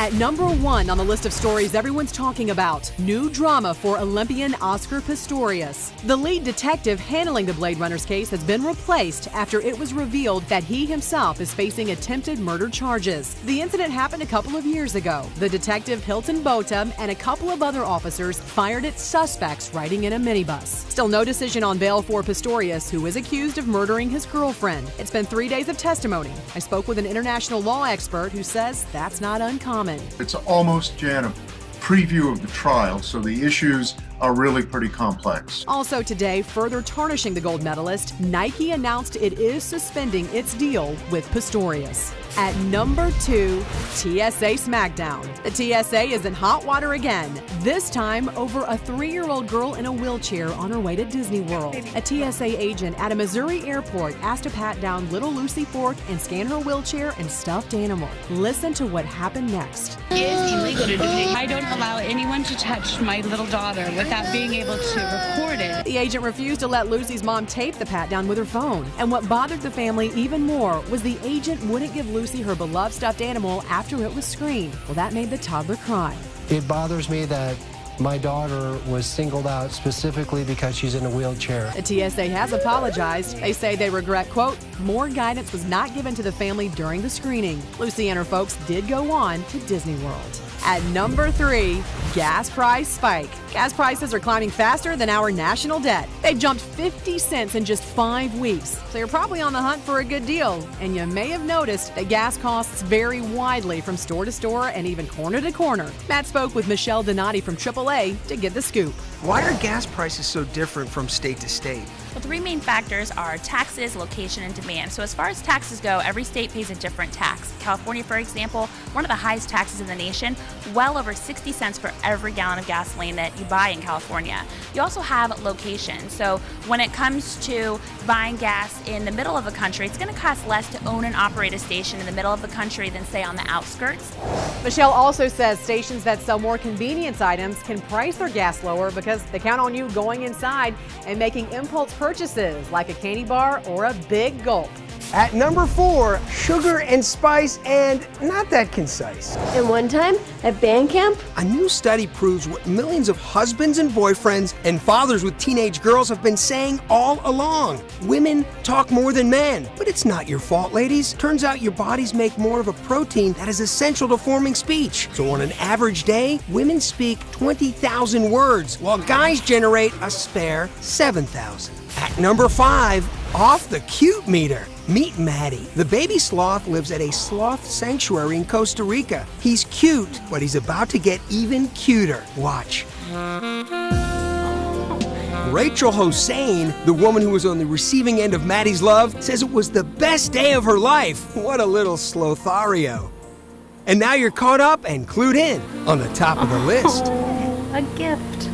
At number 1 on the list of stories everyone's talking about, new drama for Olympian Oscar Pistorius. The lead detective handling the Blade Runner's case has been replaced after it was revealed that he himself is facing attempted murder charges. The incident happened a couple of years ago. The detective Hilton Botham and a couple of other officers fired at suspects riding in a minibus. Still no decision on bail for Pistorius, who is accused of murdering his girlfriend. It's been 3 days of testimony. I spoke with an international law expert who says that's not uncommon. It's almost, Jan, a preview of the trial, so the issues are really pretty complex. Also today, further tarnishing the gold medalist, Nike announced it is suspending its deal with Pistorius. At number 2, TSA SmackDown. The TSA is in hot water again, this time over a 3-year-old girl in a wheelchair on her way to Disney World. A TSA agent at a Missouri airport asked to pat down little Lucy Fork and scan her wheelchair and stuffed animal. Listen to what happened next. It is illegal to do it. I don't allow anyone to touch my little daughter without being able to record it. The agent refused to let Lucy's mom tape the pat down with her phone. And what bothered the family even more was the agent wouldn't give Lucy her beloved stuffed animal after it was screened. Well, that made the toddler cry. It bothers me that my daughter was singled out specifically because she's in a wheelchair. The TSA has apologized. They say they regret, quote, more guidance was not given to the family during the screening. Lucy and her folks did go on to Disney World. At number 3, gas price spike. Gas prices are climbing faster than our national debt. They've jumped 50 cents in just 5 weeks. So you're probably on the hunt for a good deal. And you may have noticed that gas costs vary widely from store to store and even corner to corner. Matt spoke with Michelle Donati from AAA to get the scoop. Why are gas prices so different from state to state? Well, 3 main factors are taxes, location, and demand. So as far as taxes go, every state pays a different tax. California, for example, one of the highest taxes in the nation, well over 60 cents for every gallon of gasoline that you buy in California. You also have location. So when it comes to buying gas in the middle of a country, it's going to cost less to own and operate a station in the middle of the country than, say, on the outskirts. Michelle also says stations that sell more convenience items can price their gas lower because they count on you going inside and making impulse purchases like a candy bar or a big gulp. At number 4, sugar and spice and not that concise. And one time at band camp, A new study proves what millions of husbands and boyfriends and fathers with teenage girls have been saying all along. Women talk more than men, but it's not your fault, ladies. Turns out your bodies make more of a protein that is essential to forming speech. So on an average day, women speak 20,000 words, while guys generate a spare 7,000. At number 5, off the cute meter. Meet Maddie. The baby sloth lives at a sloth sanctuary in Costa Rica. He's cute, but he's about to get even cuter. Watch. Rachel Hossein, the woman who was on the receiving end of Maddie's love, says it was the best day of her life. What a little slothario. And now you're caught up and clued in on the top of the list. a gift.